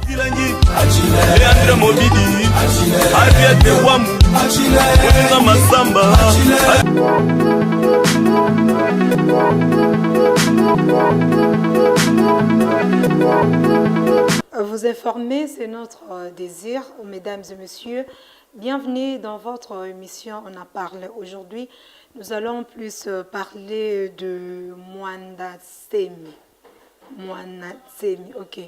Leandre Mobidi, Ariete Wamu, Moninga Masamba. Vous informer, c'est notre désir, mesdames et messieurs. Bienvenue dans votre émission On en parle. Aujourd'hui, nous allons plus parler de Mwanda Nsemi. Mwanda Nsemi, ok.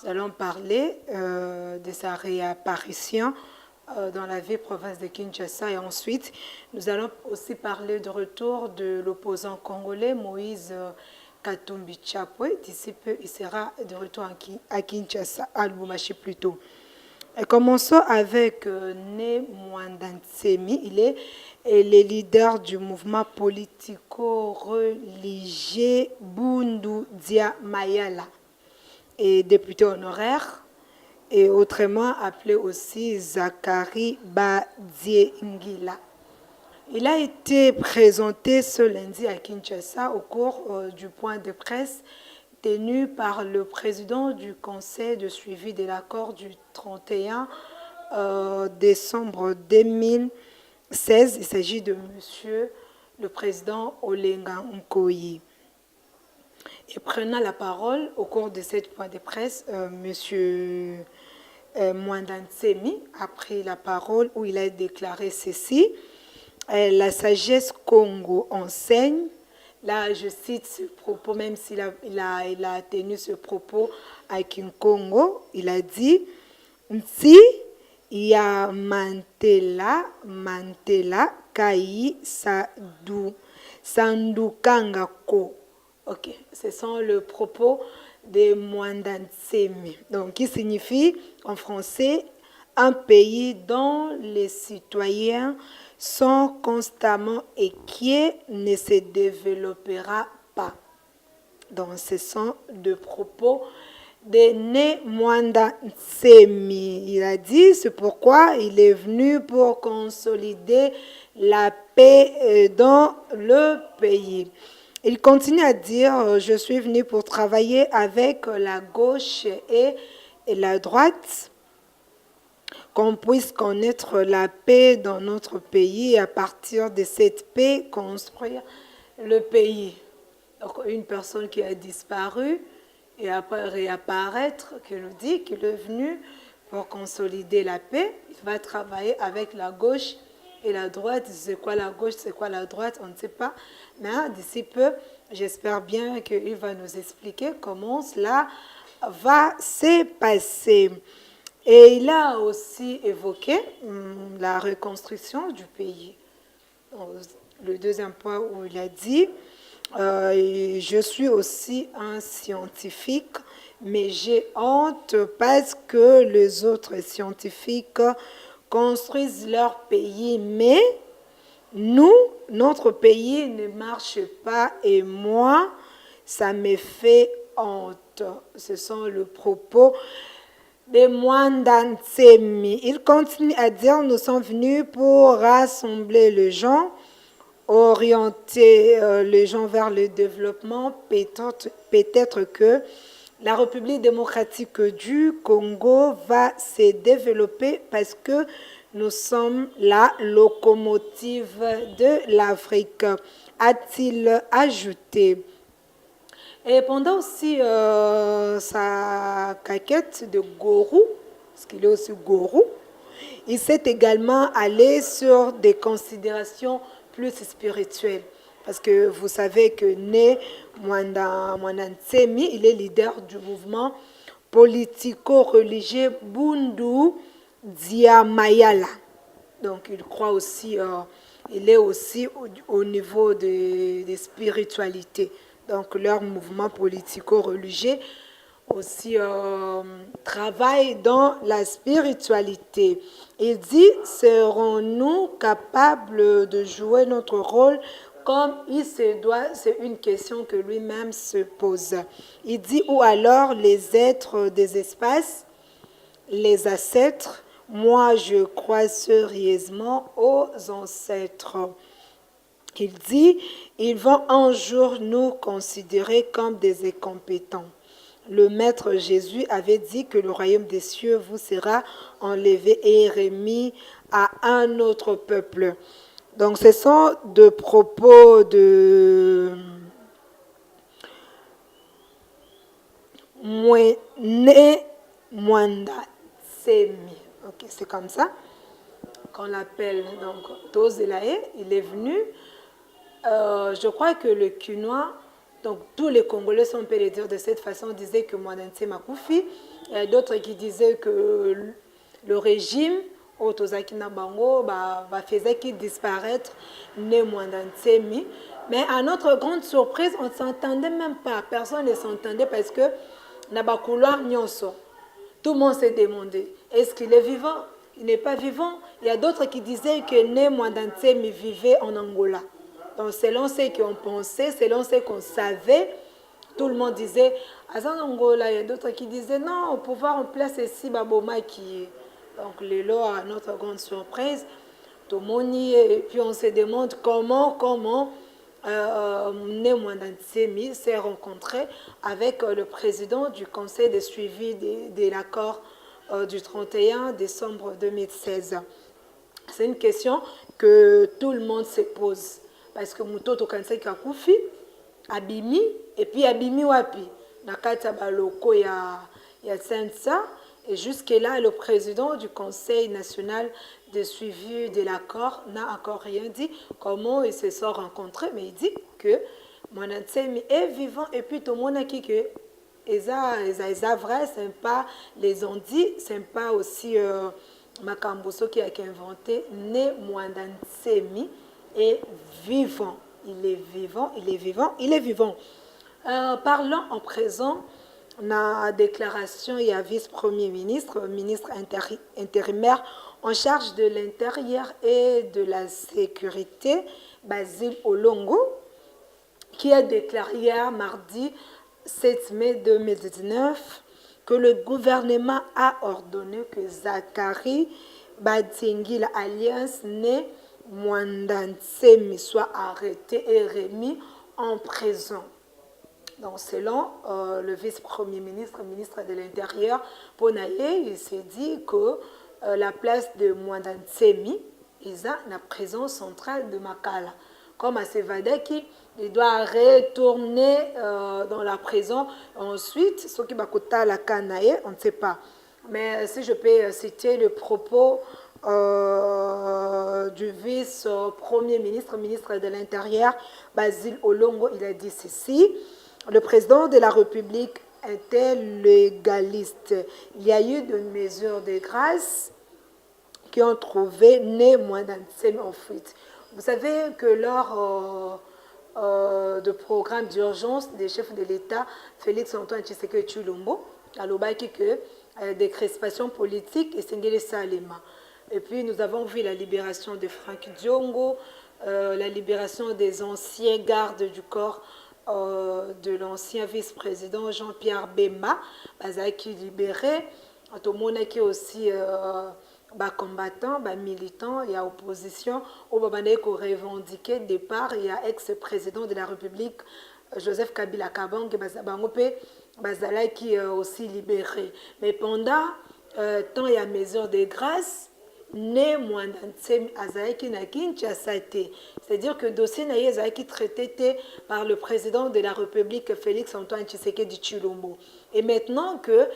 Nous allons parler de sa réapparition dans la ville province de Kinshasa et ensuite, nous allons aussi parler du retour de l'opposant congolais Moïse Katumbi Chapwe. D'ici peu, il sera de retour à Kinshasa, à Lubumbashi plutôt. Et commençons avec Né Mwanda Nsemi. Il est le leader du mouvement politico-religieux Bundu Dia Mayala et député honoraire et autrement appelé aussi Zachary Badiengila. Il a été présenté ce lundi à Kinshasa au cours du point de presse tenu par le président du conseil de suivi de l'accord du 31 décembre 2016. Il s'agit de monsieur le président Olenga Nkoyi. Et prenant la parole au cours de cette point de presse, monsieur Mwanda Nsemi a pris la parole où il a déclaré ceci. La sagesse Congo enseigne. Là, je cite ce propos, même s'il a tenu ce propos à Kinkongo. Il a dit Nsi ya mantela kai sandukanga ko. Ok, ce sont le propos de Mwanda Nsemi. Donc, qui signifie en français un pays dont les citoyens sont constamment inquiets ne se développera pas. Donc, ce sont des propos de Né Mwanda Nsemi. Il a dit, c'est pourquoi il est venu pour consolider la paix dans le pays. Il continue à dire, je suis venu pour travailler avec la gauche et la droite, qu'on puisse connaître la paix dans notre pays et à partir de cette paix, construire le pays. Donc, une personne qui a disparu et après réapparaître, qui nous dit qu'il est venu pour consolider la paix, il va travailler avec la gauche et la droite. C'est quoi la gauche, c'est quoi la droite, on ne sait pas. Mais d'ici peu, j'espère bien qu'il va nous expliquer comment cela va se passer. Et il a aussi évoqué la reconstruction du pays. Le deuxième point où il a dit, je suis aussi un scientifique, mais j'ai honte parce que les autres scientifiques construisent leur pays, mais nous, notre pays ne marche pas et moi, ça me fait honte. Ce sont les propos de Mwanda Nsemi. Il continue à dire, nous sommes venus pour rassembler les gens, orienter les gens vers le développement. Peut-être que la République démocratique du Congo va se développer parce que nous sommes la locomotive de l'Afrique, a-t-il ajouté. Et pendant aussi sa caquette de gourou, parce qu'il est aussi gourou, il s'est également allé sur des considérations plus spirituelles. Parce que vous savez que Né Mwanda Nsemi, il est leader du mouvement politico-religieux Bundu Dia Mayala. Donc il croit aussi, il est aussi au niveau des spiritualités. Donc leur mouvement politico-religieux aussi travaille dans la spiritualité. Il dit, serons-nous capables de jouer notre rôle comme il se doit? C'est une question que lui-même se pose. Il dit, ou alors les êtres des espaces, les ancêtres, moi je crois sérieusement aux ancêtres. Il dit, ils vont un jour nous considérer comme des incompétents. le Maître Jésus avait dit que le royaume des cieux vous sera enlevé et remis à un autre peuple. Donc ce sont des propos de Mwene Mwanda Tsemi. Ok, c'est comme ça qu'on l'appelle. Donc Tozelae, il est venu. Je crois que le Quinois, donc tous les Congolais, si on peut le dire de cette façon, disaient que Mwandantse Makoufi. Il y a d'autres qui disaient que le régime Otozaki Nabango faisait qu'il disparaître né Mwandantsemi. Mais à notre grande surprise, on ne s'entendait même pas. Personne ne s'entendait parce que Nabakouloir Nyonso. Tout le monde s'est demandé, est-ce qu'il est vivant? Il n'est pas vivant. Il y a d'autres qui disaient que né Mwandantsemi vivait en Angola. Donc selon ce qu'on pensait, selon ce qu'on savait, tout le monde disait, à Angola, il y a d'autres qui disaient, non, au pouvoir, on place ici Baboma qui est. Donc les lois, à notre grande surprise, tout le monde y est. Et puis on se demande comment Né Mwandantsemi s'est rencontré avec le président du conseil de suivi de l'accord du 31 décembre 2016. C'est une question que tout le monde se pose. Parce que Mutoto Kansai Kakufi, Abimi, et puis Abimi Wapi, Nakata Baloko ya Sensa, et jusque-là, le président du Conseil national de suivi de l'accord n'a encore rien dit comment ils se sont rencontrés, mais il dit que Mwandantsemi est vivant, et puis tout le monde a dit que c'est vrai, c'est pas les ont dit, c'est pas aussi Makambuso qui a inventé, né Mwandantsemi est vivant. Il est vivant, il est vivant, il est vivant. Parlons en présent la déclaration, il y a vice-premier ministre, ministre intérimaire en charge de l'intérieur et de la sécurité, Basile Olongo, qui a déclaré hier, mardi 7 mai 2019, que le gouvernement a ordonné que Zachary Batingi, l'alliance née Mwandantsemi, soit arrêté et remis en prison. Donc, selon le vice-premier ministre, ministre de l'Intérieur, Ponaye, il s'est dit que la place de Mwandantsemi est la prison centrale de Makala. Comme à Sevadaki, il doit retourner dans la prison. Ensuite, ce qui va coûter la Kanae, on ne sait pas. Mais si je peux citer le propos du vice-premier ministre, ministre de l'Intérieur, Basile Olongo, il a dit ceci. Le président de la République était légaliste. Il y a eu des mesures de grâce qui ont trouvé né Mwandantsemi en fuite. Vous savez que lors de programme d'urgence des chefs de l'État, Félix Antoine Tshisekedi Tshilombo, a dit que des crispations politiques et Sengele Salema. Et puis nous avons vu la libération de Franck Diongo, la libération des anciens gardes du corps de l'ancien vice-président Jean-Pierre Bemba, qui libéré, tout le monde qui est aussi combattant, militant, il y a opposition, au Babaneko revendiqué départ, il y a ex-président de la République Joseph Kabila Kabang qui est aussi libéré. Mais pendant tant il y a mesure de grâce, né Mwandantsemi Azaïki na Kinshasa. C'est-à-dire que le dossier n'a qui traité par le président de la République Félix Antoine Tshisekedi Tshilombo. Et maintenant que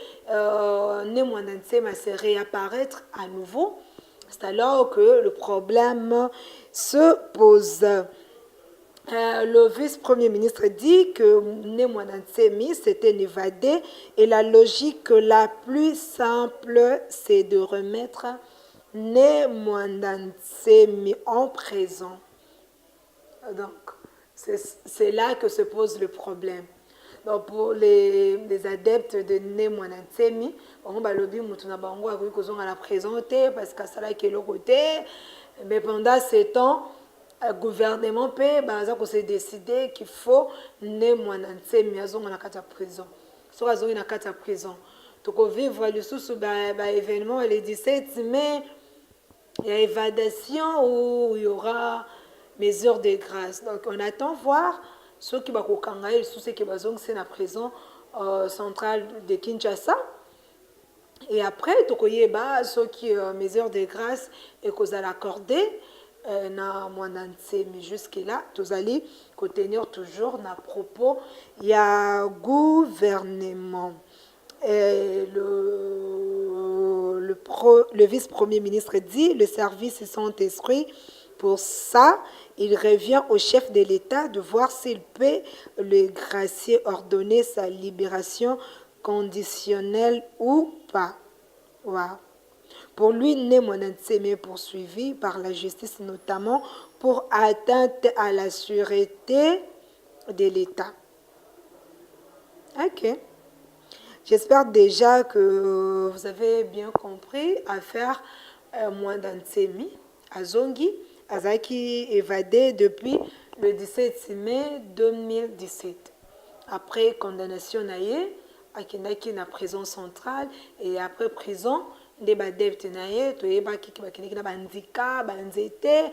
né Mwandantsemi se réapparaître à nouveau, c'est alors que le problème se pose. Le vice-premier ministre dit que né Mwandantsemi s'était évadé et la logique la plus simple, c'est de remettre né Mwandantsemi en prison. Donc, c'est là que se pose le problème. Donc, pour les adeptes de né Mwandantsemi, on va le dire, on va la présenter parce que ça là qui est le côté. Mais pendant ces temps, le gouvernement s'est décidé qu'il faut né Mwandantsemi à la prison. Soit à la prison. Donc, on vivre le sous événement le 17 mai. Il y a évadation où il y aura mesure de grâce. Donc, on attend voir ceux qui vont ceux qui vont dans la prison centrale de Kinshasa. Et après, tokoyeba ceux qui mesure de grâce et qu'on a accordé na mwananse, mais jusque là, tous allez contenir toujours na propos il y a gouvernement. Et le vice-premier ministre dit le service se sont instruits. Pour ça, il revient au chef de l'État de voir s'il peut le gracier ordonner sa libération conditionnelle ou pas. Wow. Pour lui, Némonanseme est poursuivi par la justice, notamment pour atteinte à la sûreté de l'État. Ok. J'espère déjà que vous avez bien compris affaire Mwandansemi à Zongi, Azaki évadé depuis le 17 mai 2017. Après condamnation naïe, akendaki na prison centrale et après prison nde badepte naye toyebaki bakendeki na bandika banzete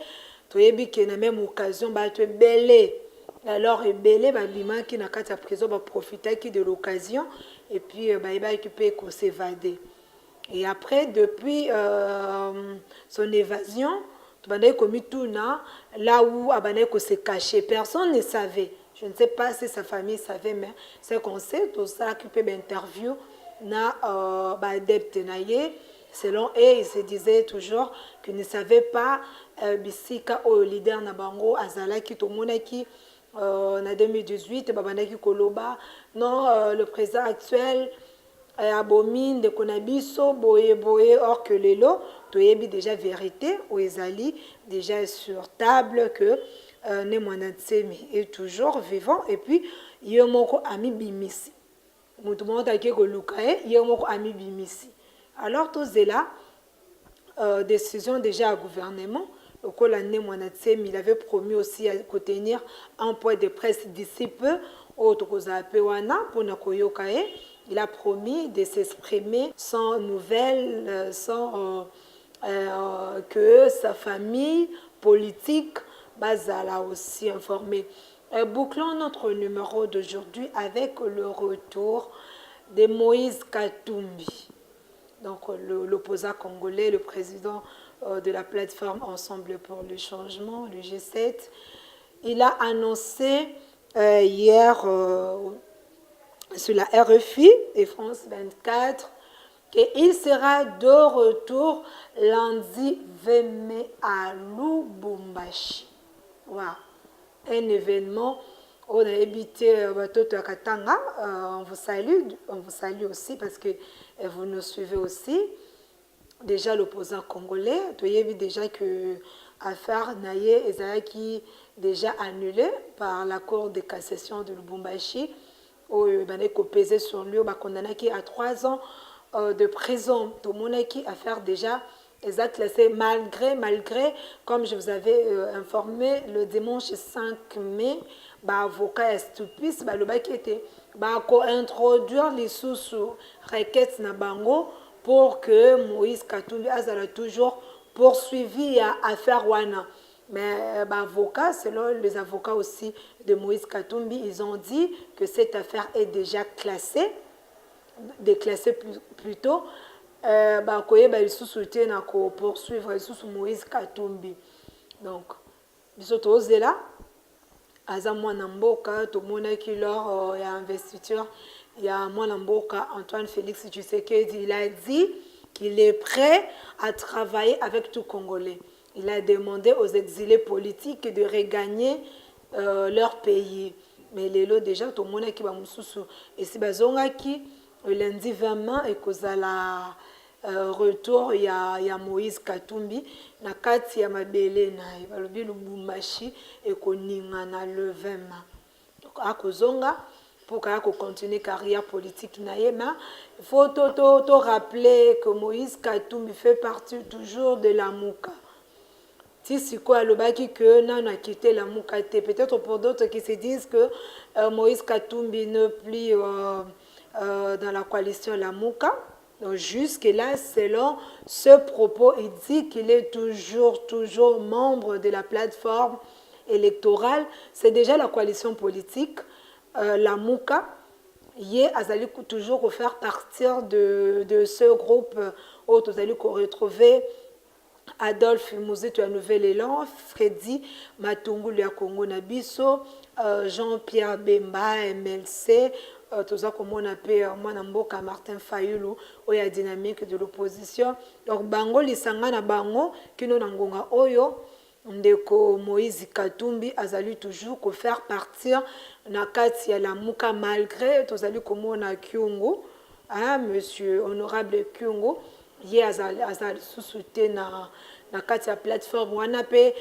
toyebi ke na même occasion bato ebele alors ebele babimaki na kati ya prison baprofitaki de l'occasion et puis bayebaki mpe kosevader. Et après depuis son évasion tobandaki komituna là où abandaki kose cacher, personne ne savait. Je ne sais pas si sa famille savait, mais c'est qu'on sait, tout ça, qui peut interview na adepte naye. Selon eux, il se disait toujours qu'il ne savait pas bisika au leader na bango azalaki to monaki en 2018 babandaki koloba non le président actuel abomine de konabiso boye boye or que lelo toyebi déjà vérité ou ezali déjà sur table que Némonansemi est toujours vivant et puis yomoko ami bimisi mutu monta ke kolukae yomoko ami bimisi. Alors tous là décision déjà à gouvernement au col Némonansemi il avait promis aussi à tenir un point de presse d'ici peu autre koza pewana pour nakoyokae. Il a promis de s'exprimer sans nouvelles, sans que sa famille politique bazala aussi informée. Bouclons notre numéro d'aujourd'hui avec le retour de Moïse Katumbi, donc l'opposant congolais, le président de la plateforme Ensemble pour le changement, le G7. Il a annoncé hier sur la RFI et France 24 qu'il sera de retour lundi 20 mai à Lubumbashi. Wow. Un événement, on a habité à Katanga. On vous salue aussi parce que vous nous suivez aussi. Déjà l'opposant congolais, tu as vu déjà que affaire Naye Ezaki déjà annulée par la Cour de cassation de Lubumbashi. Où pesé sur lui, condamné à 3 ans de prison. Tout le monde qui a fait déjà exact classé malgré, comme je vous avais informé, le dimanche 5 mai, avocat stupide, le bac était introduire les sous requêtes na bango pour que Moïse Katumbi azala toujours poursuivi à affaire wana. Mais avocat, selon les avocats aussi de Moïse Katumbi, ils ont dit que cette affaire est déjà classée, déclassée plutôt. Ils se soutiennent à poursuivre sous Moïse Katumbi. Donc, ils sont osés là. Aza Mwanamboka, tout le monde qui leur y a investiture. Il y a Mwanamboka, Antoine Félix Tshisekedi, il a dit qu'il est prêt à travailler avec tout Congolais. Il a demandé aux exilés politiques de regagner leur pays. Mais les lots déjà, tout le monde qui va moussou. Et si bazonga qui lundi 20 mai et que la retour il y a Moïse Katumbi na kati ya mabele na balobi Lubumbashi et koninga na le 20 mai. Donc à kozonga pour continuer carrière politique na yema, il faut to rappeler que Moïse Katumbi fait partie toujours de la Mouka. Si c'est quoi le baki que non a quitté la Moukate, peut-être pour d'autres qui se disent que Moïse Katumbi ne plus dans la coalition la Mouka. Donc jusque là, selon ce propos, il dit qu'il est toujours membre de la plateforme électorale. C'est déjà la coalition politique, la Mouka. Yé azali toujours faire partir de ce groupe où vous allez retrouver Adolphe Mouzetu à Nouvel Élan, Freddy Matungulu ya Congo Nabiso, Jean-Pierre Bemba, MLC, tout ça comme on appelle moi Mboka Martin Fayulu, où il y a dynamique de l'opposition. Donc bango lisanga na bango kino nangonga oyo ndeko Moïse Katumbi azali toujours ko faire partir na kati ya la muka malgré tout allez comme on a Kyungu, hein, monsieur honorable Kyungu, yé azali sous-soutien na kati ya plateforme wana pe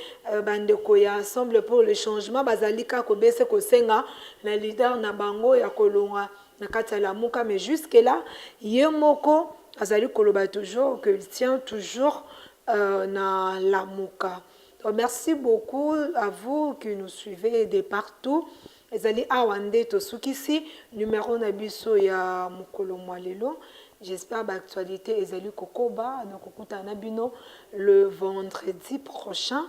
bandeko ya ensemble pour le changement bazalika ko bese ko senga na leader na bango ya kolonga na kati ya la muka, mais jusque là yé moko azali koloba toujours que il tient toujours na la muka. Donc, merci beaucoup à vous qui nous suivez de partout. Ezali awande to sukisi numéro na biso ya mukolo mwalelo. J'espère que l'actualité ezali kokoba na kokuta na bino le vendredi prochain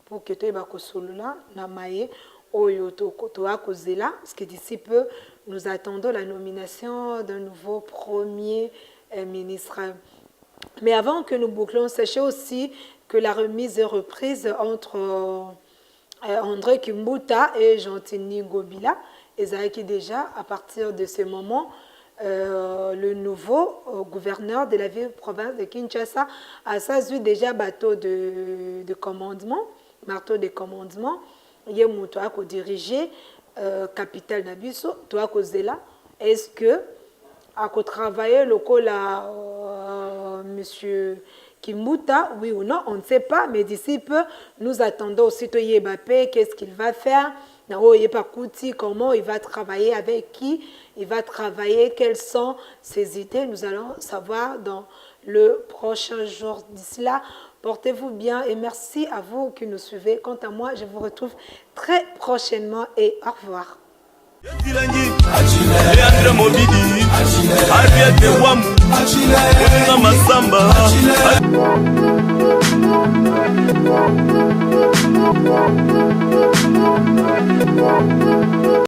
pour que tu bakosolola na maye oyo to akozela, parce que d'ici peu nous attendons la nomination d'un nouveau premier ministre. Mais avant que nous bouclions, sachez aussi que la remise est reprise entre André Kimbuta et Jean-Tini Ngobila. Et qui déjà, à partir de ce moment, le nouveau gouverneur de la ville province de Kinshasa a saisi déjà bateau de commandement, marteau de commandement. Il y a un dirigé capitale Nabiso, toi Kozela. Est-ce que à travailler le col à monsieur Kimbuta, oui ou non, on ne sait pas, mais d'ici peu, nous attendons aussi Mbappé, qu'est-ce qu'il va faire, comment il va travailler, avec qui il va travailler, quelles sont ses idées, nous allons savoir dans le prochain jour. D'ici là, portez-vous bien et merci à vous qui nous suivez. Quant à moi, je vous retrouve très prochainement et au revoir. Leandre Mobidi, Ariete Wamu, Masamba.